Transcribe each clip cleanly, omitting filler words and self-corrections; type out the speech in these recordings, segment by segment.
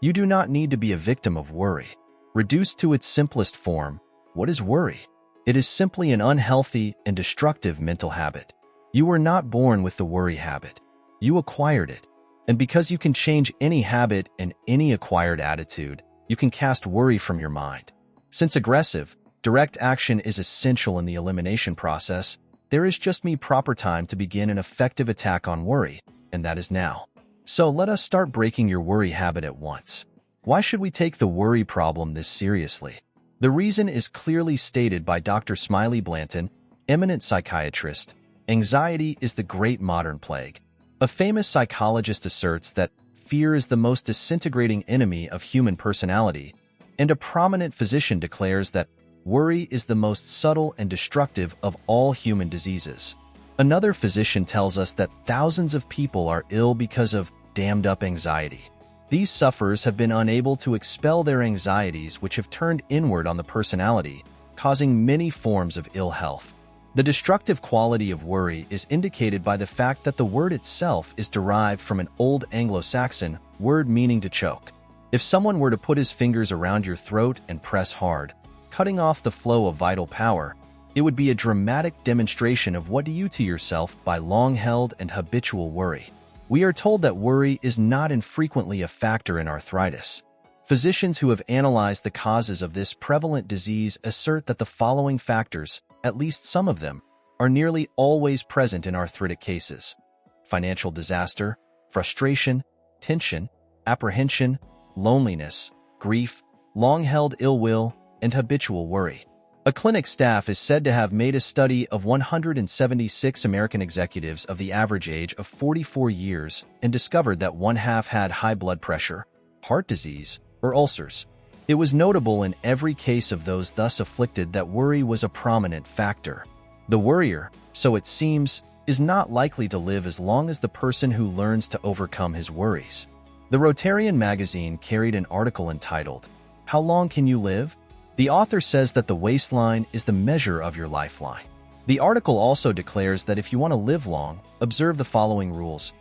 You do not need to be a victim of worry. Reduced to its simplest form, what is worry? It is simply an unhealthy and destructive mental habit. You were not born with the worry habit. You acquired it. And because you can change any habit and any acquired attitude, you can cast worry from your mind. Since aggressive, direct action is essential in the elimination process, there is just proper time to begin an effective attack on worry, and that is now. So let us start breaking your worry habit at once. Why should we take the worry problem this seriously? The reason is clearly stated by Dr. Smiley Blanton, eminent psychiatrist. Anxiety is the great modern plague. A famous psychologist asserts that fear is the most disintegrating enemy of human personality, and a prominent physician declares that worry is the most subtle and destructive of all human diseases. Another physician tells us that thousands of people are ill because of dammed-up anxiety. These sufferers have been unable to expel their anxieties, which have turned inward on the personality, causing many forms of ill health. The destructive quality of worry is indicated by the fact that the word itself is derived from an old Anglo-Saxon word meaning to choke. If someone were to put his fingers around your throat and press hard, cutting off the flow of vital power, it would be a dramatic demonstration of what you do to yourself by long-held and habitual worry. We are told that worry is not infrequently a factor in arthritis. Physicians who have analyzed the causes of this prevalent disease assert that the following factors, at least some of them, are nearly always present in arthritic cases: financial disaster, frustration, tension, apprehension, loneliness, grief, long-held ill will, and habitual worry. A clinic staff is said to have made a study of 176 American executives of the average age of 44 years and discovered that one-half had high blood pressure, heart disease, or ulcers. It was notable in every case of those thus afflicted that worry was a prominent factor. The worrier, so it seems, is not likely to live as long as the person who learns to overcome his worries. The Rotarian magazine carried an article entitled, "How Long Can You Live?" The author says that the waistline is the measure of your lifeline. The article also declares that if you want to live long, observe the following rules.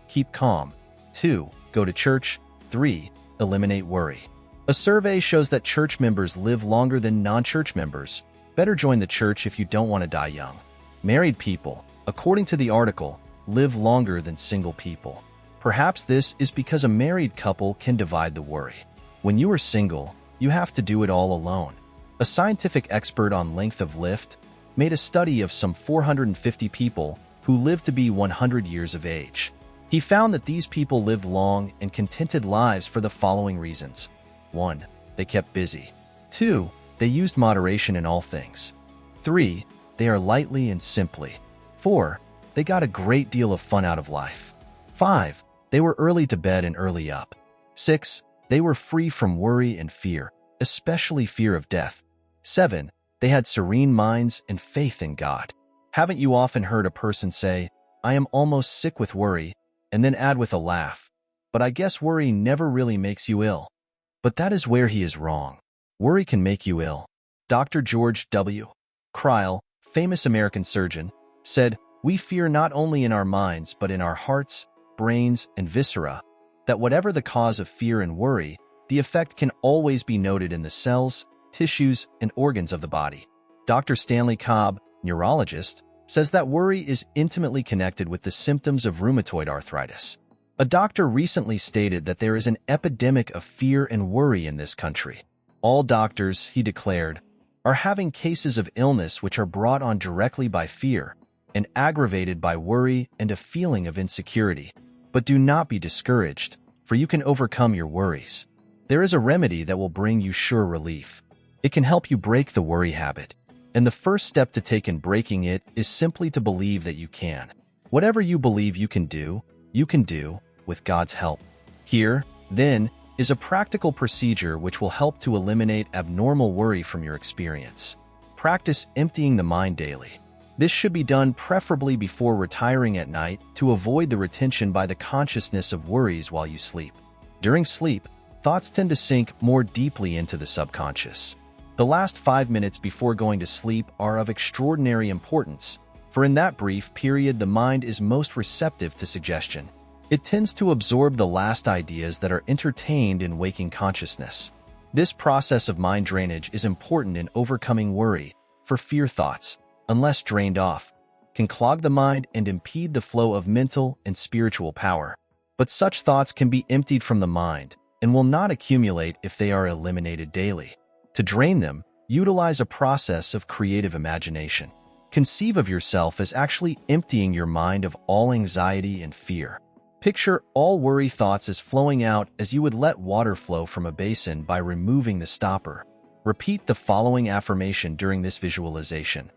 Keep calm. 2. Go to church. 3. Eliminate worry. A survey shows that church members live longer than non-church members. Better join the church if you don't want to die young. Married people, according to the article, live longer than single people. Perhaps this is because a married couple can divide the worry. When you are single, you have to do it all alone. A scientific expert on length of life made a study of some 450 people who lived to be 100 years of age. He found that these people lived long and contented lives for the following reasons. 1. They kept busy. 2. They used moderation in all things. 3. They are lightly and simply. 4. They got a great deal of fun out of life. 5. They were early to bed and early up. 6. They were free from worry and fear, especially fear of death. 7. They had serene minds and faith in God. Haven't you often heard a person say, "I am almost sick with worry," and then add with a laugh, "But I guess worry never really makes you ill." But that is where he is wrong. Worry can make you ill. Dr. George W. Cryle, famous American surgeon, said, "We fear not only in our minds but in our hearts, brains, and viscera, that whatever the cause of fear and worry, the effect can always be noted in the cells, tissues, and organs of the body." Dr. Stanley Cobb, neurologist, says that worry is intimately connected with the symptoms of rheumatoid arthritis. A doctor recently stated that there is an epidemic of fear and worry in this country. All doctors, he declared, are having cases of illness which are brought on directly by fear and aggravated by worry and a feeling of insecurity. But do not be discouraged, for you can overcome your worries. There is a remedy that will bring you sure relief. It can help you break the worry habit, and the first step to take in breaking it is simply to believe that you can. Whatever you believe you can do with God's help. Here, then, is a practical procedure which will help to eliminate abnormal worry from your experience. Practice emptying the mind daily. This should be done preferably before retiring at night to avoid the retention by the consciousness of worries while you sleep. During sleep, thoughts tend to sink more deeply into the subconscious. The last 5 minutes before going to sleep are of extraordinary importance, for in that brief period the mind is most receptive to suggestion. It tends to absorb the last ideas that are entertained in waking consciousness. This process of mind drainage is important in overcoming worry, for fear thoughts, unless drained off, can clog the mind and impede the flow of mental and spiritual power. But such thoughts can be emptied from the mind and will not accumulate if they are eliminated daily. To drain them, utilize a process of creative imagination. Conceive of yourself as actually emptying your mind of all anxiety and fear. Picture all worry thoughts as flowing out as you would let water flow from a basin by removing the stopper. Repeat the following affirmation during this visualization.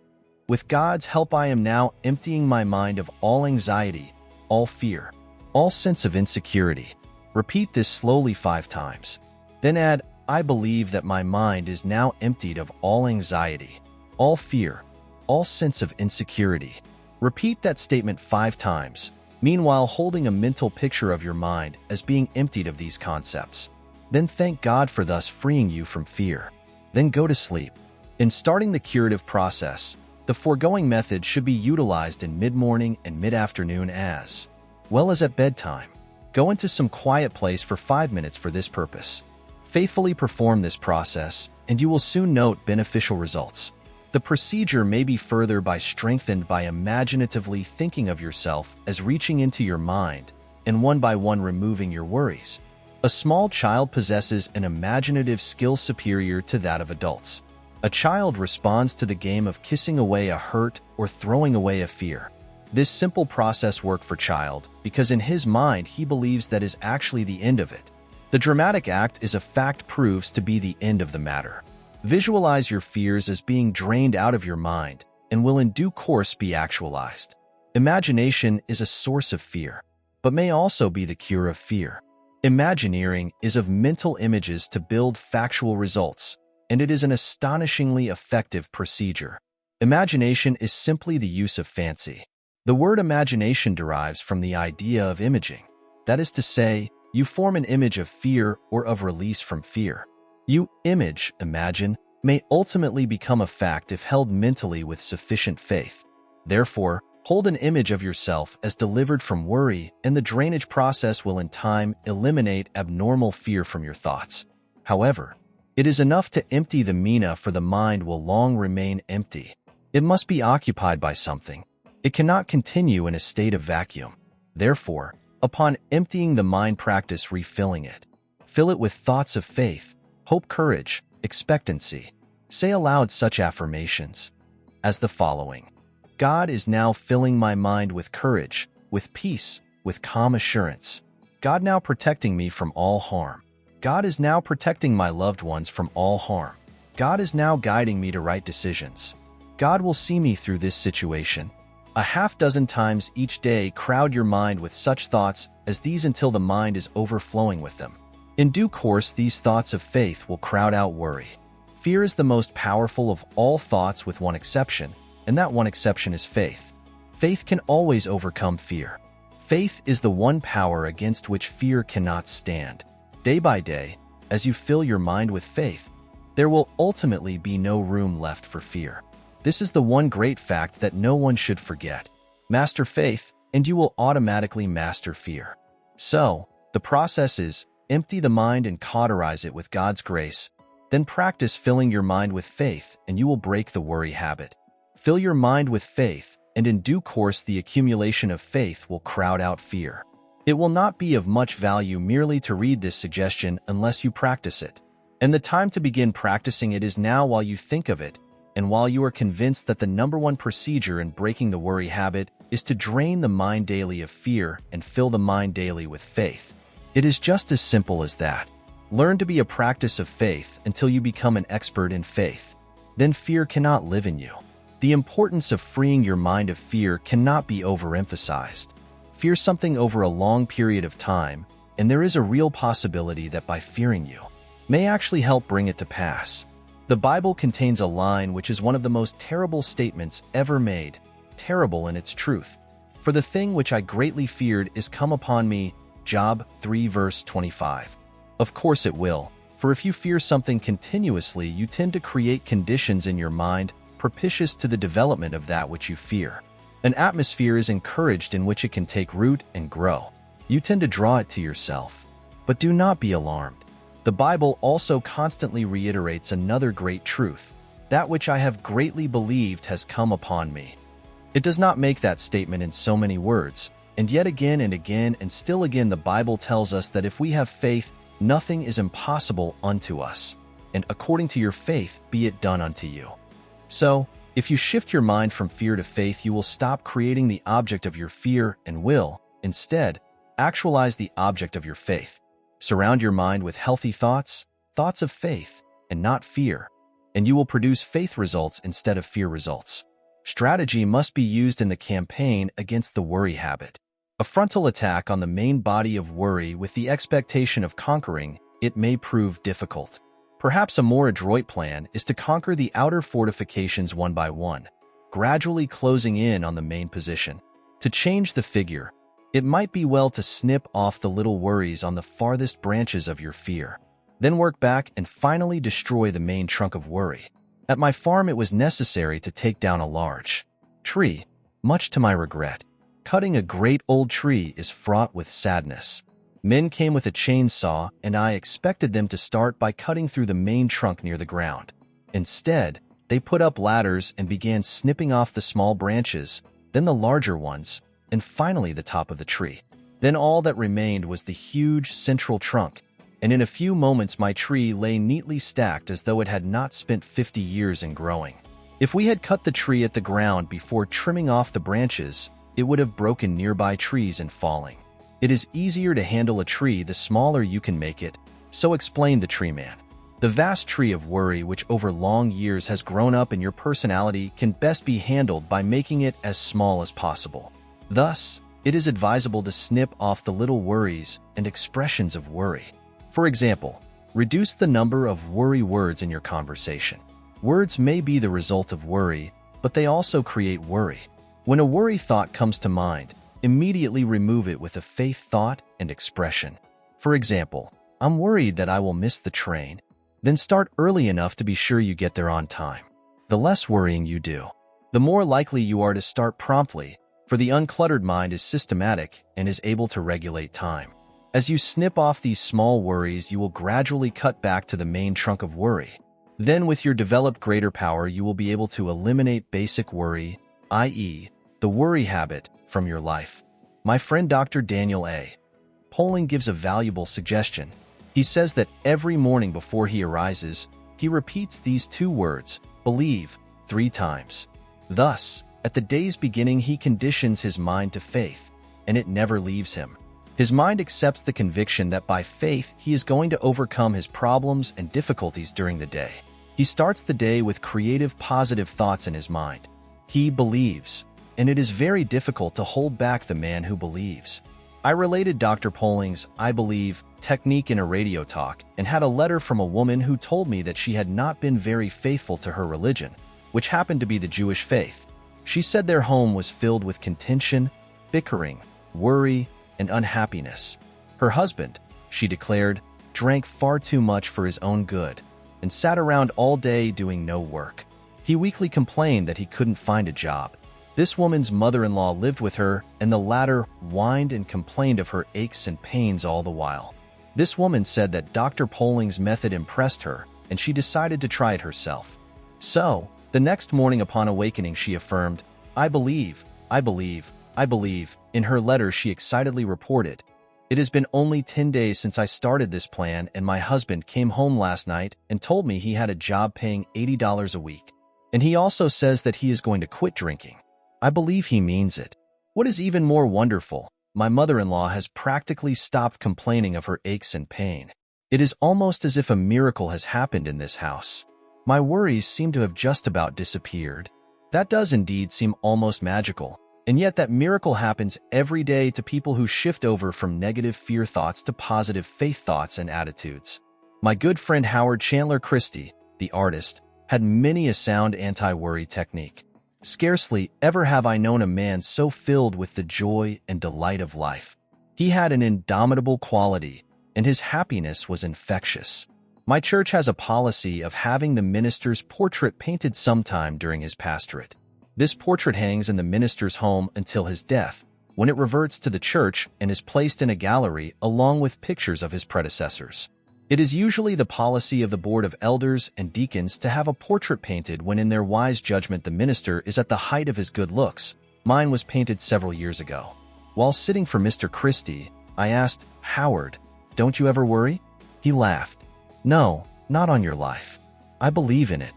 With God's help, I am now emptying my mind of all anxiety, all fear, all sense of insecurity. Repeat this slowly 5 times. Then add, I believe that my mind is now emptied of all anxiety, all fear, all sense of insecurity. Repeat that statement 5 times, meanwhile holding a mental picture of your mind as being emptied of these concepts. Then thank God for thus freeing you from fear. Then go to sleep. In starting the curative process, the foregoing method should be utilized in mid-morning and mid-afternoon as well as at bedtime. Go into some quiet place for 5 minutes for this purpose. Faithfully perform this process, and you will soon note beneficial results. The procedure may be further strengthened by imaginatively thinking of yourself as reaching into your mind and one by one removing your worries. A small child possesses an imaginative skill superior to that of adults. A child responds to the game of kissing away a hurt or throwing away a fear. This simple process works for child because in his mind he believes that is actually the end of it. The dramatic act is a fact proves to be the end of the matter. Visualize your fears as being drained out of your mind and will in due course be actualized. Imagination is a source of fear, but may also be the cure of fear. Imagineering is of mental images to build factual results, and it is an astonishingly effective procedure. Imagination is simply the use of fancy. The word imagination derives from the idea of imaging. That is to say, you form an image of fear or of release from fear. Imagine, may ultimately become a fact if held mentally with sufficient faith. Therefore, hold an image of yourself as delivered from worry, and the drainage process will in time eliminate abnormal fear from your thoughts. However, it is enough to empty the mina, for the mind will long remain empty. It must be occupied by something. It cannot continue in a state of vacuum. Therefore, upon emptying the mind, practice refilling it. Fill it with thoughts of faith, hope, courage, expectancy. Say aloud such affirmations as the following. God is now filling my mind with courage, with peace, with calm assurance. God now protecting me from all harm. God is now protecting my loved ones from all harm. God is now guiding me to right decisions. God will see me through this situation. A half dozen times each day, crowd your mind with such thoughts as these until the mind is overflowing with them. In due course, these thoughts of faith will crowd out worry. Fear is the most powerful of all thoughts with one exception, and that one exception is faith. Faith can always overcome fear. Faith is the one power against which fear cannot stand. Day by day, as you fill your mind with faith, there will ultimately be no room left for fear. This is the one great fact that no one should forget. Master faith, and you will automatically master fear. So, the process is, empty the mind and cauterize it with God's grace. Then practice filling your mind with faith, and you will break the worry habit. Fill your mind with faith, and in due course the accumulation of faith will crowd out fear. It will not be of much value merely to read this suggestion unless you practice it. And the time to begin practicing it is now, while you think of it, and while you are convinced that the number one procedure in breaking the worry habit is to drain the mind daily of fear and fill the mind daily with faith. It is just as simple as that. Learn to be a practice of faith until you become an expert in faith. Then fear cannot live in you. The importance of freeing your mind of fear cannot be overemphasized. Fear something over a long period of time, and there is a real possibility that by fearing you, may actually help bring it to pass. The Bible contains a line which is one of the most terrible statements ever made, terrible in its truth. For the thing which I greatly feared is come upon me, Job 3 verse 25. Of course it will, for if you fear something continuously, you tend to create conditions in your mind propitious to the development of that which you fear. An atmosphere is encouraged in which it can take root and grow. You tend to draw it to yourself. But do not be alarmed. The Bible also constantly reiterates another great truth: that which I have greatly believed has come upon me. It does not make that statement in so many words, and yet again and again and still again the Bible tells us that if we have faith, nothing is impossible unto us. And according to your faith, be it done unto you. So, if you shift your mind from fear to faith, you will stop creating the object of your fear and will, instead, actualize the object of your faith. Surround your mind with healthy thoughts, thoughts of faith, and not fear, and you will produce faith results instead of fear results. Strategy must be used in the campaign against the worry habit. A frontal attack on the main body of worry with the expectation of conquering it may prove difficult. Perhaps a more adroit plan is to conquer the outer fortifications one by one, gradually closing in on the main position. To change the figure, it might be well to snip off the little worries on the farthest branches of your fear. Then work back and finally destroy the main trunk of worry. At my farm, it was necessary to take down a large tree, much to my regret. Cutting a great old tree is fraught with sadness. Men came with a chainsaw, and I expected them to start by cutting through the main trunk near the ground. Instead, they put up ladders and began snipping off the small branches, then the larger ones, and finally the top of the tree. Then all that remained was the huge central trunk, and in a few moments my tree lay neatly stacked as though it had not spent 50 years in growing. If we had cut the tree at the ground before trimming off the branches, it would have broken nearby trees in falling. It is easier to handle a tree the smaller you can make it, so explained the tree man. The vast tree of worry which over long years has grown up in your personality can best be handled by making it as small as possible. Thus, it is advisable to snip off the little worries and expressions of worry. For example, reduce the number of worry words in your conversation. Words may be the result of worry, but they also create worry. When a worry thought comes to mind, immediately remove it with a faith thought and expression. For example, I'm worried that I will miss the train. Then start early enough to be sure you get there on time. The less worrying you do, the more likely you are to start promptly, for the uncluttered mind is systematic and is able to regulate time. As you snip off these small worries, you will gradually cut back to the main trunk of worry. Then with your developed greater power, you will be able to eliminate basic worry, i.e., the worry habit, from your life. My friend Dr. Daniel A. Poling gives a valuable suggestion. He says that every morning before he arises, he repeats these two words, believe, 3 times. Thus, at the day's beginning, he conditions his mind to faith, and it never leaves him. His mind accepts the conviction that by faith he is going to overcome his problems and difficulties during the day. He starts the day with creative, positive thoughts in his mind. He believes, and it is very difficult to hold back the man who believes. I related Dr. Poling's I believe technique in a radio talk and had a letter from a woman who told me that she had not been very faithful to her religion, which happened to be the Jewish faith. She said their home was filled with contention, bickering, worry, and unhappiness. Her husband, she declared, drank far too much for his own good and sat around all day doing no work. He weekly complained that he couldn't find a job. This woman's mother-in-law lived with her, and the latter whined and complained of her aches and pains all the while. This woman said that Dr. Poling's method impressed her, and she decided to try it herself. So, the next morning upon awakening, she affirmed, I believe, I believe, I believe. In her letter, she excitedly reported, it has been only 10 days since I started this plan, and my husband came home last night and told me he had a job paying $80 a week. And he also says that he is going to quit drinking. I believe he means it. What is even more wonderful, my mother-in-law has practically stopped complaining of her aches and pain. It is almost as if a miracle has happened in this house. My worries seem to have just about disappeared. That does indeed seem almost magical. And yet that miracle happens every day to people who shift over from negative fear thoughts to positive faith thoughts and attitudes. My good friend Howard Chandler Christie, the artist, had many a sound anti-worry technique. Scarcely ever have I known a man so filled with the joy and delight of life. He had an indomitable quality, and his happiness was infectious. My church has a policy of having the minister's portrait painted sometime during his pastorate. This portrait hangs in the minister's home until his death, when it reverts to the church and is placed in a gallery along with pictures of his predecessors. It is usually the policy of the board of elders and deacons to have a portrait painted when in their wise judgment the minister is at the height of his good looks. Mine was painted several years ago. While sitting for Mr. Christie, I asked, "Howard, don't you ever worry?" He laughed. "No, not on your life. I believe in it."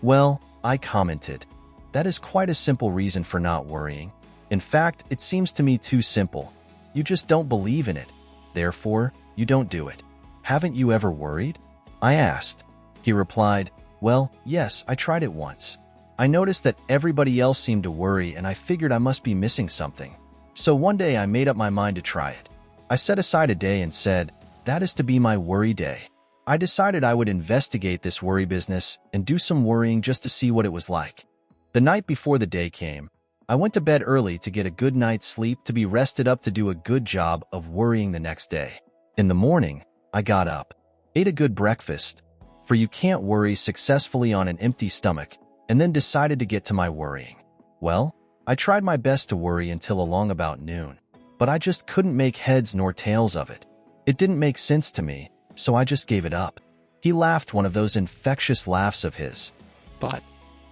"Well," I commented, "that is quite a simple reason for not worrying. In fact, it seems to me too simple. You just don't believe in it. Therefore, you don't do it." "Haven't you ever worried?" I asked. He replied, "Well, yes, I tried it once. I noticed that everybody else seemed to worry and I figured I must be missing something. So one day I made up my mind to try it. I set aside a day and said, that is to be my worry day. I decided I would investigate this worry business and do some worrying just to see what it was like. The night before the day came, I went to bed early to get a good night's sleep to be rested up to do a good job of worrying the next day. In the morning, I got up, ate a good breakfast, for you can't worry successfully on an empty stomach, and then decided to get to my worrying. Well, I tried my best to worry until along about noon, but I just couldn't make heads nor tails of it. It didn't make sense to me, so I just gave it up. He laughed one of those infectious laughs of his. "But,"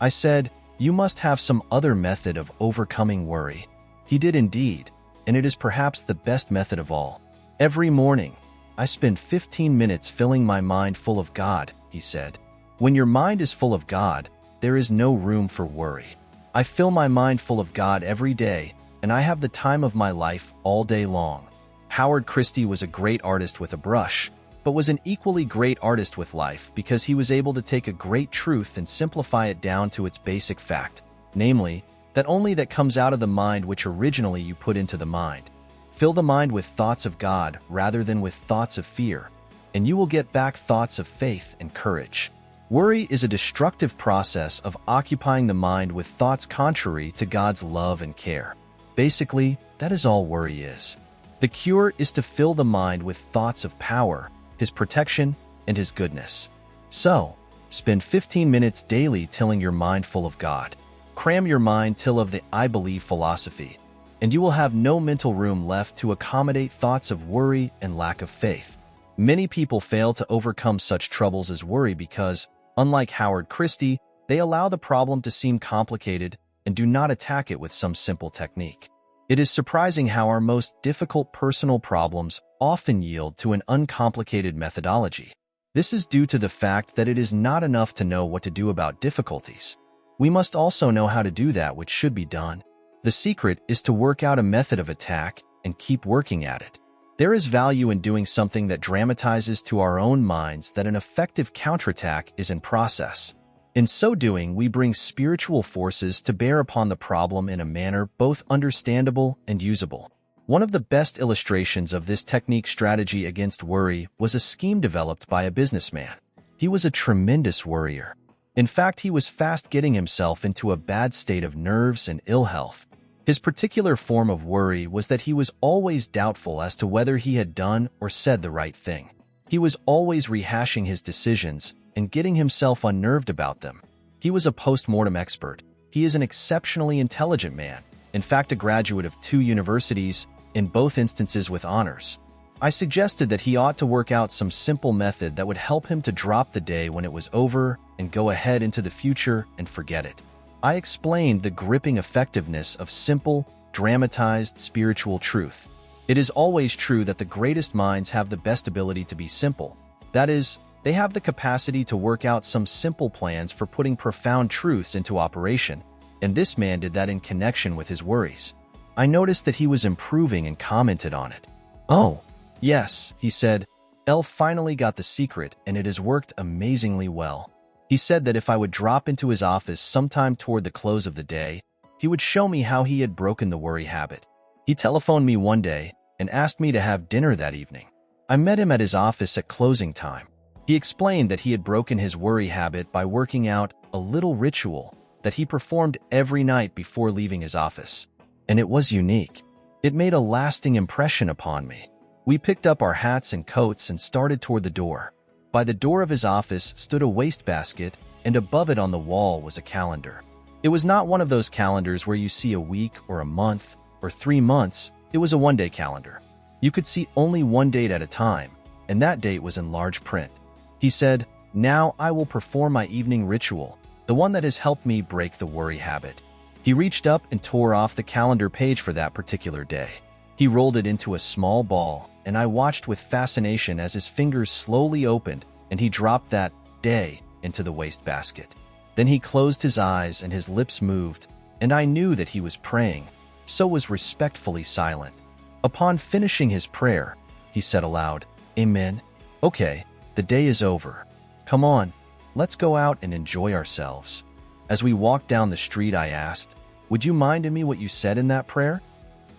I said, "you must have some other method of overcoming worry." He did indeed, and it is perhaps the best method of all. "Every morning, I spend 15 minutes filling my mind full of God," he said. "When your mind is full of God, there is no room for worry. I fill my mind full of God every day, and I have the time of my life all day long." Howard Christie was a great artist with a brush, but was an equally great artist with life because he was able to take a great truth and simplify it down to its basic fact, namely, that only that comes out of the mind which originally you put into the mind. Fill the mind with thoughts of God rather than with thoughts of fear, and you will get back thoughts of faith and courage. Worry is a destructive process of occupying the mind with thoughts contrary to God's love and care. Basically, that is all worry is. The cure is to fill the mind with thoughts of power, His protection, and His goodness. So, spend 15 minutes daily tilling your mind full of God. Cram your mind till of the I believe philosophy, and you will have no mental room left to accommodate thoughts of worry and lack of faith. Many people fail to overcome such troubles as worry because, unlike Howard Christie, they allow the problem to seem complicated and do not attack it with some simple technique. It is surprising how our most difficult personal problems often yield to an uncomplicated methodology. This is due to the fact that it is not enough to know what to do about difficulties. We must also know how to do that which should be done. The secret is to work out a method of attack and keep working at it. There is value in doing something that dramatizes to our own minds that an effective counterattack is in process. In so doing, we bring spiritual forces to bear upon the problem in a manner both understandable and usable. One of the best illustrations of this technique strategy against worry was a scheme developed by a businessman. He was a tremendous worrier. In fact, he was fast getting himself into a bad state of nerves and ill health. His particular form of worry was that he was always doubtful as to whether he had done or said the right thing. He was always rehashing his decisions and getting himself unnerved about them. He was a post-mortem expert. He is an exceptionally intelligent man, in fact a graduate of 2 universities, in both instances with honors. I suggested that he ought to work out some simple method that would help him to drop the day when it was over and go ahead into the future and forget it. I explained the gripping effectiveness of simple, dramatized spiritual truth. It is always true that the greatest minds have the best ability to be simple. That is, they have the capacity to work out some simple plans for putting profound truths into operation, and this man did that in connection with his worries. I noticed that he was improving and commented on it. "Oh, yes," he said, "Elle finally got the secret and it has worked amazingly well." He said that if I would drop into his office sometime toward the close of the day, he would show me how he had broken the worry habit. He telephoned me one day and asked me to have dinner that evening. I met him at his office at closing time. He explained that he had broken his worry habit by working out a little ritual that he performed every night before leaving his office. And it was unique. It made a lasting impression upon me. We picked up our hats and coats and started toward the door. By the door of his office stood a wastebasket, and above it on the wall was a calendar. It was not one of those calendars where you see a week or a month, or 3 months, it was a one-day calendar. You could see only one date at a time, and that date was in large print. He said, "Now I will perform my evening ritual, the one that has helped me break the worry habit." He reached up and tore off the calendar page for that particular day. He rolled it into a small ball, and I watched with fascination as his fingers slowly opened and he dropped that day into the wastebasket. Then he closed his eyes and his lips moved, and I knew that he was praying, so was respectfully silent. Upon finishing his prayer, he said aloud, "Amen. Okay, the day is over. Come on, let's go out and enjoy ourselves." As we walked down the street, I asked, "Would you mind me what you said in that prayer?"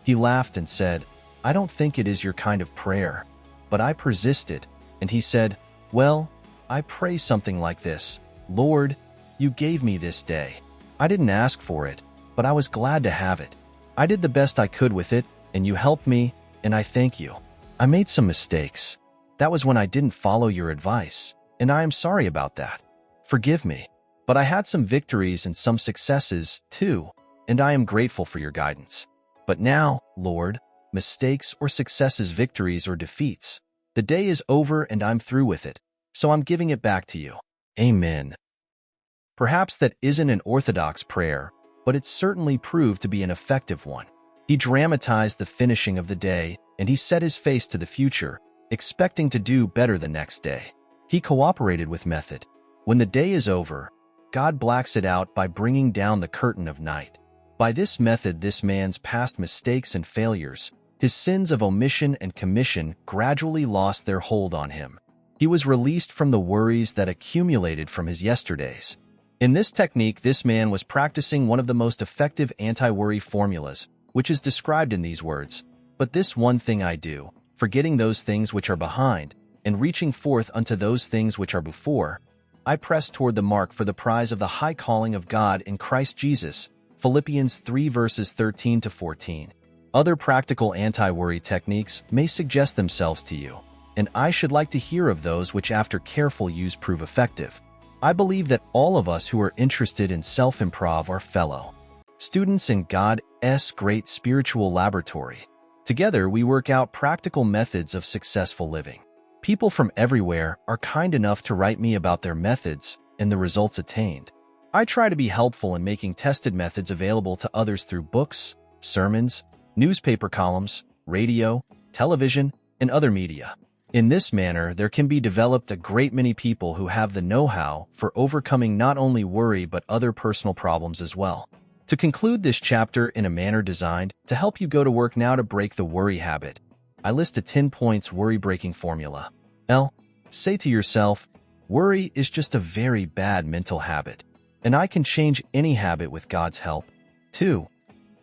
He laughed and said, "I don't think it is your kind of prayer." But I persisted, and he said, "Well, I pray something like this: Lord, you gave me this day. I didn't ask for it, but I was glad to have it. I did the best I could with it, and you helped me, and I thank you. I made some mistakes. That was when I didn't follow your advice, and I am sorry about that. Forgive me. But I had some victories and some successes, too, and I am grateful for your guidance. But now, Lord, mistakes or successes, victories or defeats, the day is over and I'm through with it, so I'm giving it back to you. Amen." Perhaps that isn't an orthodox prayer, but it certainly proved to be an effective one. He dramatized the finishing of the day, and he set his face to the future, expecting to do better the next day. He cooperated with method. When the day is over, God blacks it out by bringing down the curtain of night. By this method, this man's past mistakes and failures, his sins of omission and commission, gradually lost their hold on him. He was released from the worries that accumulated from his yesterdays. In this technique, this man was practicing one of the most effective anti-worry formulas, which is described in these words: "But this one thing I do, forgetting those things which are behind, and reaching forth unto those things which are before, I press toward the mark for the prize of the high calling of God in Christ Jesus." Philippians 3 verses 13 to 14. Other practical anti-worry techniques may suggest themselves to you, and I should like to hear of those which after careful use prove effective. I believe that all of us who are interested in self-improv are fellow students in God's great spiritual laboratory. Together we work out practical methods of successful living. People from everywhere are kind enough to write me about their methods and the results attained. I try to be helpful in making tested methods available to others through books, sermons, newspaper columns, radio, television, and other media. In this manner, there can be developed a great many people who have the know-how for overcoming not only worry but other personal problems as well. To conclude this chapter in a manner designed to help you go to work now to break the worry habit, I list a 10 points worry-breaking formula. Say to yourself, worry is just a very bad mental habit, and I can change any habit with God's help. 2.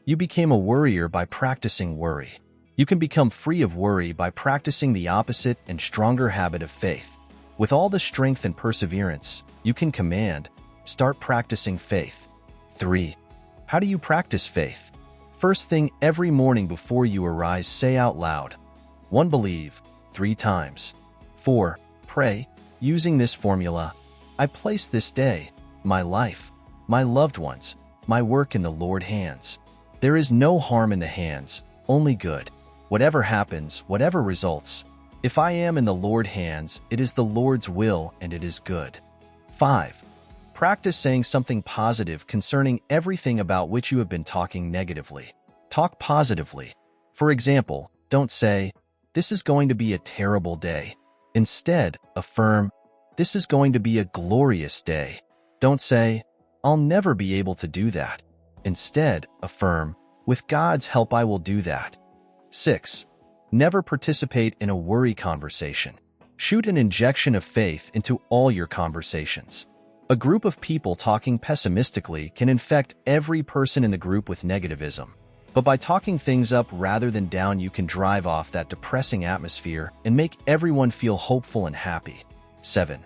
You became a worrier by practicing worry. You can become free of worry by practicing the opposite and stronger habit of faith. With all the strength and perseverance you can command, start practicing faith. 3. How do you practice faith? First thing every morning before you arise, say out loud, 1. Believe, 3 times. 4. Pray, using this formula, I place this day, my life, my loved ones, my work in the Lord's hands. There is no harm in the hands, only good. Whatever happens, whatever results, if I am in the Lord's hands, it is the Lord's will and it is good. 5. Practice saying something positive concerning everything about which you have been talking negatively. Talk positively. For example, don't say, "This is going to be a terrible day." Instead, affirm, "This is going to be a glorious day." Don't say, "I'll never be able to do that." Instead, affirm, "With God's help I will do that." 6. Never participate in a worry conversation. Shoot an injection of faith into all your conversations. A group of people talking pessimistically can infect every person in the group with negativism. But by talking things up rather than down, you can drive off that depressing atmosphere and make everyone feel hopeful and happy. 7.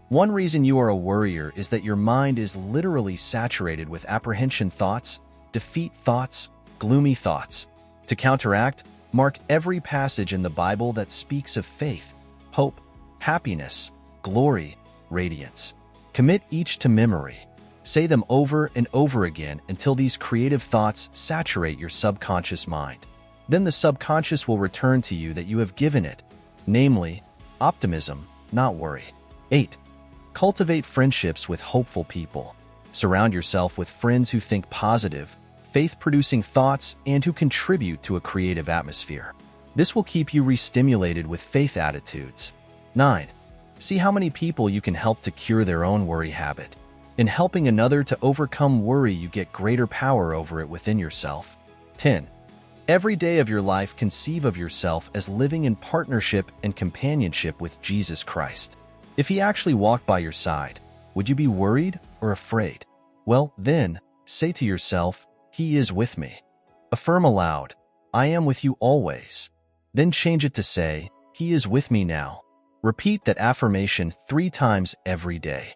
One reason you are a worrier is that your mind is literally saturated with apprehension thoughts, defeat thoughts, gloomy thoughts. To counteract, mark every passage in the Bible that speaks of faith, hope, happiness, glory, radiance. Commit each to memory. Say them over and over again until these creative thoughts saturate your subconscious mind. Then the subconscious will return to you that you have given it, namely, optimism, not worry. 8. Cultivate friendships with hopeful people. Surround yourself with friends who think positive, faith-producing thoughts and who contribute to a creative atmosphere. This will keep you re-stimulated with faith attitudes. 9. See how many people you can help to cure their own worry habit. In helping another to overcome worry, you get greater power over it within yourself. 10. Every day of your life, conceive of yourself as living in partnership and companionship with Jesus Christ. If he actually walked by your side, would you be worried or afraid? Well, then, say to yourself, "He is with me." Affirm aloud, "I am with you always." Then change it to say, "He is with me now." Repeat that affirmation 3 times every day.